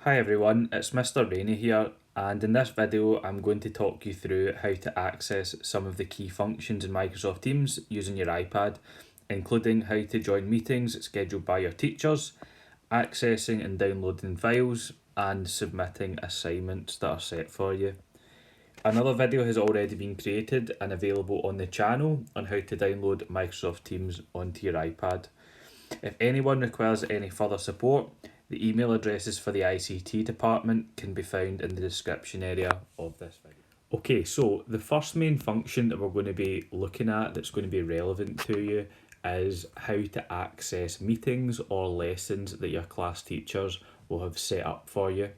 Hi everyone, it's Mr. Rainey here, and in this video I'm going to talk you through how to access some of the key functions in Microsoft Teams using your iPad, including how to join meetings scheduled by your teachers, accessing and downloading files, and submitting assignments that are set for you. Another video has already been created and available on the channel on how to download Microsoft Teams onto your iPad. If anyone requires any further support, the email addresses for the ICT department can be found in the description area of this video. Okay, so the first main function that we're going to be looking at that's going to be relevant to you is how to access meetings or lessons that your class teachers will have set up for you.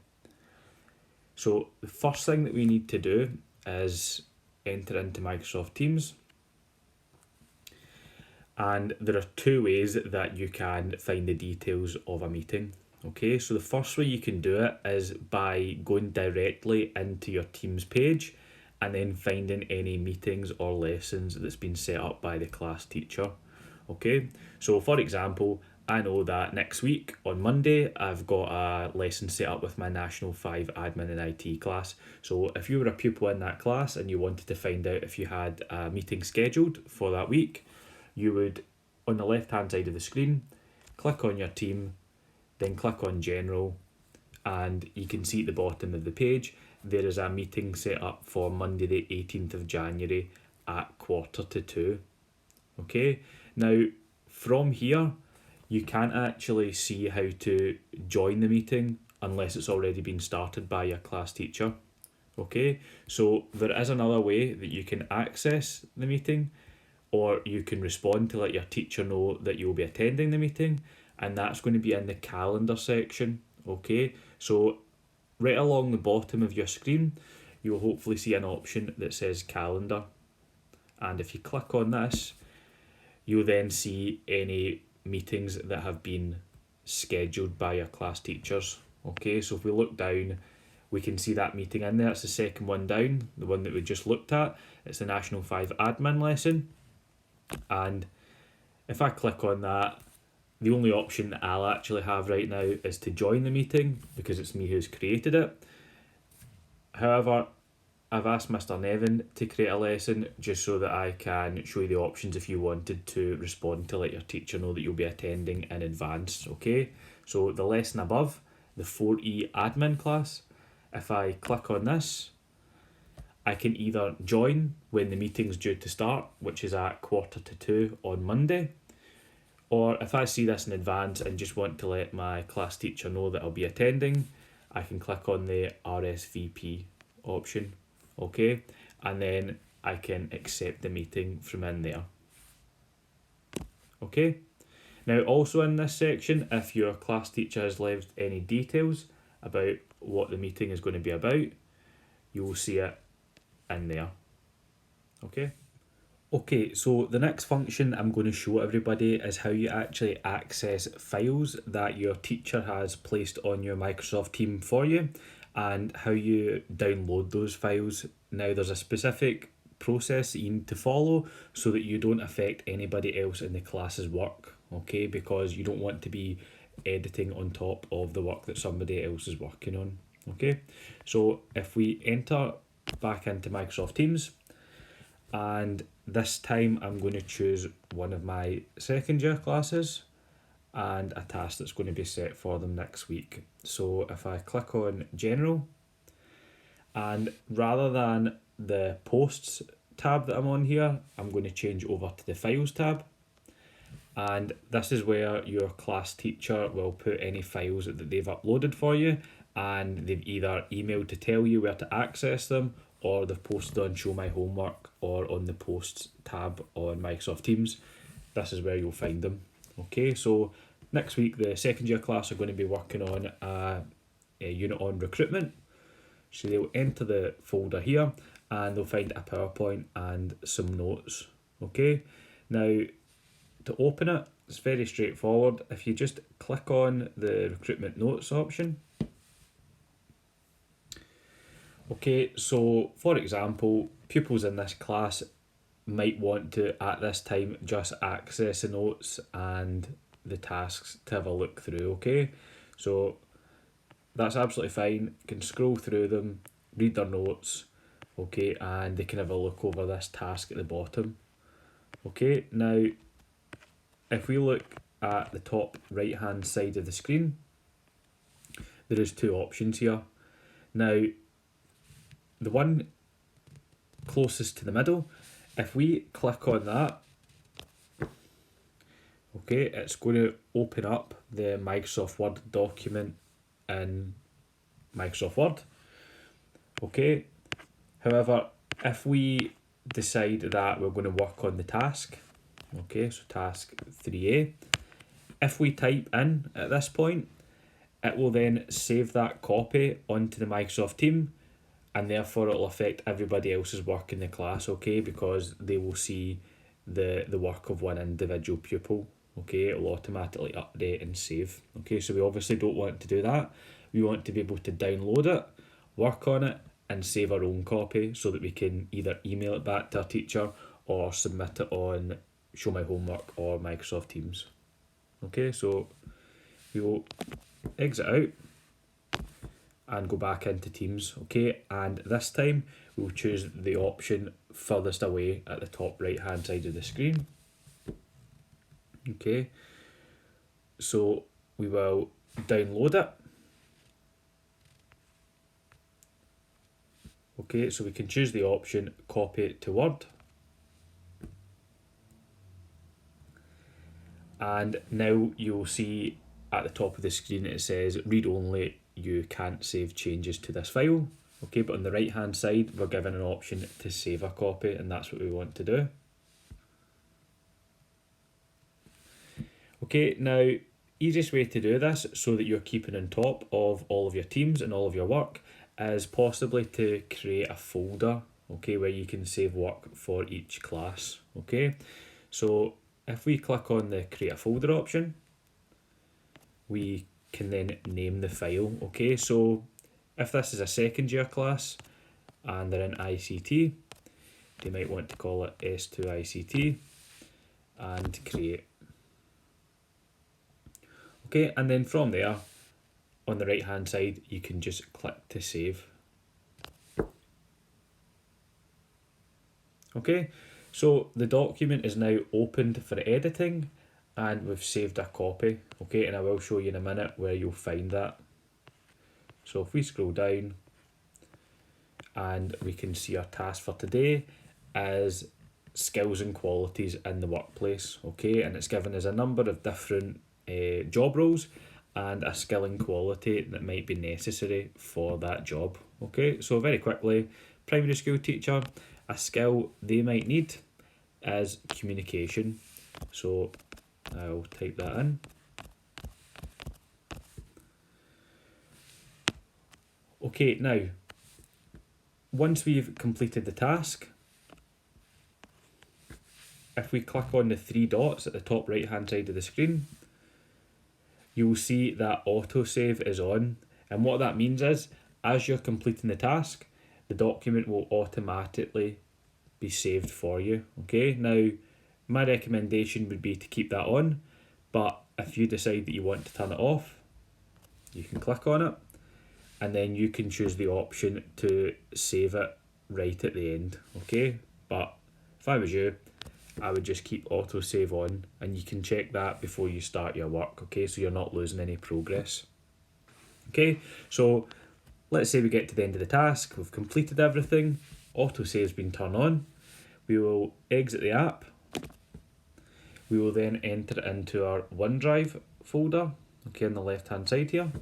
So the first thing that we need to do is enter into Microsoft Teams. And there are two ways that you can find the details of a meeting. Okay, so the first way you can do it is by going directly into your Teams page and then finding any meetings or lessons that's been set up by the class teacher. Okay, so for example, I know that next week on Monday I've got a lesson set up with my National 5 Admin and IT class. So if you were a pupil in that class and you wanted to find out if you had a meeting scheduled for that week, you would, on the left hand side of the screen, click on your team, then click on general, and you can see at the bottom of the page there is a meeting set up for Monday the 18th of January at 1:45. Okay, now from here you can't actually see how to join the meeting unless it's already been started by your class teacher. Okay, so there is another way that you can access the meeting, or you can respond to let your teacher know that you'll be attending the meeting, and that's going to be in the calendar section. Okay, so right along the bottom of your screen you'll hopefully see an option that says calendar, and if you click on this you'll then see any meetings that have been scheduled by your class teachers. Okay, so if we look down we can see that meeting in there. It's the second one down, the one that we just looked at. It's the National 5 admin lesson. And if I click on that, the only option that I'll actually have right now is to join the meeting because it's me who's created it. However, I've asked Mr. Nevin to create a lesson just so that I can show you the options if you wanted to respond to let your teacher know that you'll be attending in advance. Okay, so the lesson above, the 4E admin class, if I click on this, I can either join when the meeting's due to start, which is at 1:45 on Monday, or if I see this in advance and just want to let my class teacher know that I'll be attending, I can click on the RSVP option, okay, and then I can accept the meeting from in there. Okay, now also in this section, if your class teacher has left any details about what the meeting is going to be about, you will see it in there. Okay, so the next function I'm going to show everybody is how you actually access files that your teacher has placed on your Microsoft team for you, and how you download those files. Now there's a specific process that you need to follow so that you don't affect anybody else in the class's work, okay, because you don't want to be editing on top of the work that somebody else is working on. Okay, so if we enter back into Microsoft Teams, and this time I'm going to choose one of my second year classes and a task that's going to be set for them next week. So if I click on general, and rather than the posts tab that I'm on here, I'm going to change over to the files tab, and this is where your class teacher will put any files that they've uploaded for you, and they've either emailed to tell you where to access them, or they've posted on Show My Homework or on the Posts tab on Microsoft Teams. This is where you'll find them. Okay, so next week the second year class are going to be working on a unit on recruitment. So they'll enter the folder here and they'll find a PowerPoint and some notes. Okay, now to open it, it's very straightforward. If you just click on the recruitment notes option. Okay, so for example, pupils in this class might want to, at this time, just access the notes and the tasks to have a look through, okay? So that's absolutely fine. You can scroll through them, read their notes, okay, and they can have a look over this task at the bottom. Okay, now if we look at the top right hand side of the screen, there is two options here. Now, the one closest to the middle, if we click on that, okay, it's going to open up the Microsoft Word document in Microsoft Word. Okay, however, if we decide that we're going to work on the task, okay, so task 3A, if we type in at this point, it will then save that copy onto the Microsoft team, and therefore it will affect everybody else's work in the class, okay, because they will see the work of one individual pupil, okay. It will automatically update and save, okay. So we obviously don't want to do that. We want to be able to download it, work on it, and save our own copy so that we can either email it back to our teacher or submit it on Show My Homework or Microsoft Teams. Okay, so we will exit out and go back into Teams, okay, and this time we'll choose the option furthest away at the top right hand side of the screen. Okay, so we will download it. Okay, so we can choose the option copy it to Word. And now you'll see at the top of the screen it says read only, you can't save changes to this file. Okay, but on the right hand side we're given an option to save a copy, and that's what we want to do. Okay, now easiest way to do this so that you're keeping on top of all of your teams and all of your work is possibly to create a folder, okay, where you can save work for each class. Okay, so if we click on the create a folder option, we can then name the file. Okay, so if this is a second year class and they're in ICT, they might want to call it S2 ICT and create. Okay, and then from there, on the right hand side, you can just click to save. Okay, so the document is now opened for editing and we've saved a copy. Okay, and I will show you in a minute where you'll find that. So if we scroll down, and we can see our task for today is skills and qualities in the workplace. Okay, and it's given us a number of different job roles and a skill and quality that might be necessary for that job. Okay, so very quickly, primary school teacher, a skill they might need is communication. So I'll type that in. Okay, now, once we've completed the task, if we click on the three dots at the top right hand side of the screen, you will see that autosave is on, and what that means is as you're completing the task, the document will automatically be saved for you. Okay, now my recommendation would be to keep that on, but if you decide that you want to turn it off, you can click on it and then you can choose the option to save it right at the end. Okay, but if I was you, I would just keep autosave on, and you can check that before you start your work, okay, so you're not losing any progress. Okay, so let's say we get to the end of the task, we've completed everything, autosave's been turned on, we will exit the app, we will then enter it into our OneDrive folder, okay, on the left hand side here,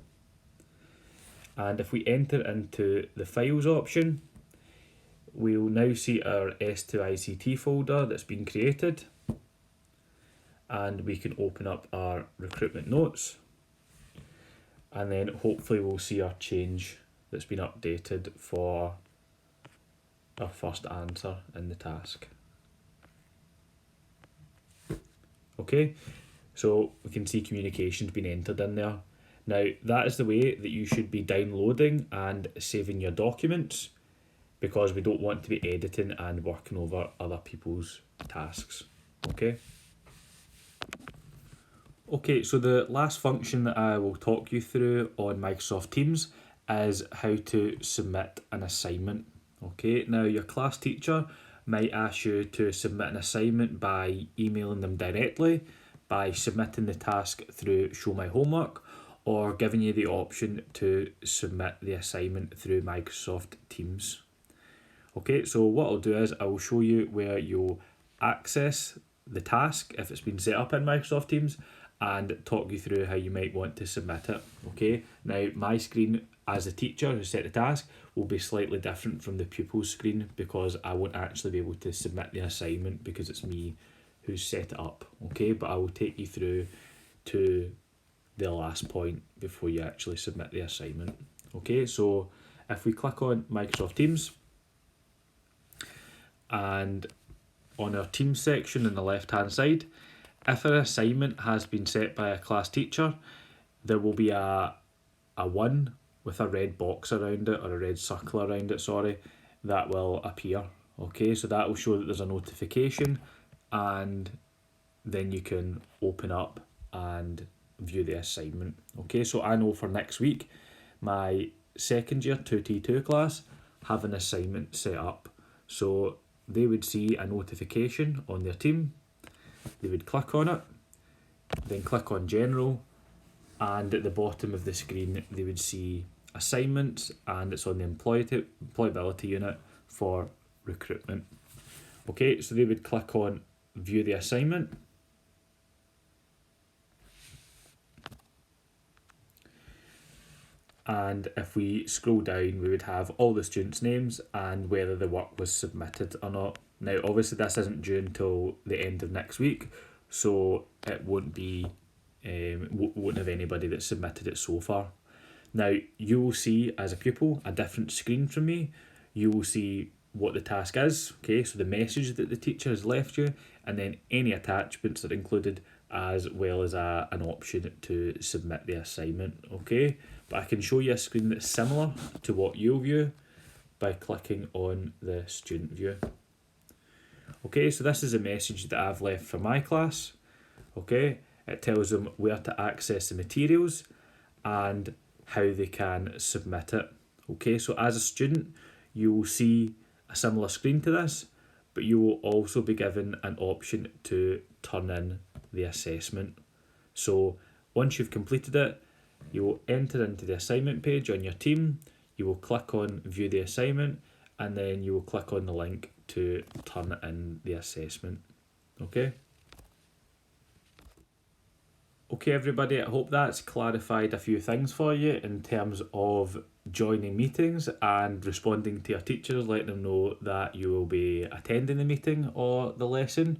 and if we enter into the files option, we will now see our S2 ICT folder that's been created, and we can open up our recruitment notes, and then hopefully we'll see our change that's been updated for our first answer in the task. Okay, so we can see communication's been entered in there. Now that is the way that you should be downloading and saving your documents, because we don't want to be editing and working over other people's tasks. Okay. Okay, so the last function that I will talk you through on Microsoft Teams is how to submit an assignment. Okay, now your class teacher might ask you to submit an assignment by emailing them directly, by submitting the task through Show My Homework, or giving you the option to submit the assignment through Microsoft Teams. Okay, so what I'll do is I will show you where you'll access the task if it's been set up in Microsoft Teams and talk you through how you might want to submit it. Okay, now my screen as a teacher who set the task will be slightly different from the pupil's screen because I won't actually be able to submit the assignment because it's me who's set it up. Okay, but I will take you through to the last point before you actually submit the assignment. Okay, so if we click on Microsoft Teams, and on our Teams section on the left hand side, if an assignment has been set by a class teacher, there will be a 1 with a red box around it, or a red circle around it, sorry, that will appear. Okay, so that will show that there's a notification, and then you can open up and view the assignment. Okay, so I know for next week, my second year 2T2 class have an assignment set up. So they would see a notification on their team, they would click on it, then click on General, and at the bottom of the screen they would see assignments, and it's on the employability unit for recruitment. Okay, so they would click on View the Assignment, and if we scroll down we would have all the students' names and whether the work was submitted or not. Now obviously this isn't due until the end of next week, so it won't be won't have anybody that's submitted it so far. Now you will see as a pupil a different screen from me. You will see what the task is, okay, so the message that the teacher has left you, and then any attachments that are included, as well as an option to submit the assignment. Okay, but I can show you a screen that's similar to what you'll view by clicking on the student view. Okay, so this is a message that I've left for my class. Okay, it tells them where to access the materials and how they can submit it. Okay, so as a student you will see a similar screen to this, but you will also be given an option to turn in the assessment. So once you've completed it, you will enter into the assignment page on your team, you will click on View the Assignment, and then you will click on the link to turn in the assessment. Okay? Okay everybody, I hope that's clarified a few things for you in terms of joining meetings and responding to your teachers, letting them know that you will be attending the meeting or the lesson,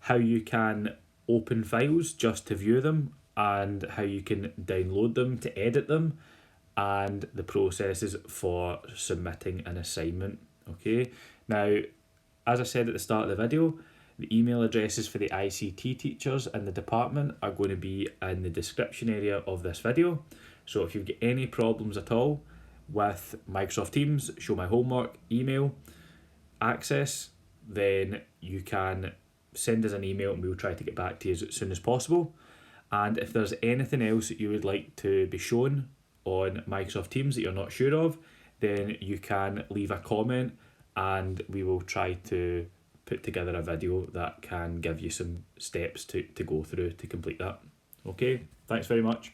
how you can open files just to view them, and how you can download them to edit them, and the processes for submitting an assignment. Okay, now as I said at the start of the video, the email addresses for the ICT teachers in the department are going to be in the description area of this video. So if you've got any problems at all with Microsoft Teams, Show My Homework, email, access, then you can send us an email and we'll try to get back to you as soon as possible. And if there's anything else that you would like to be shown on Microsoft Teams that you're not sure of, then you can leave a comment and we will try to put together a video that can give you some steps to go through to complete that. Okay, thanks very much.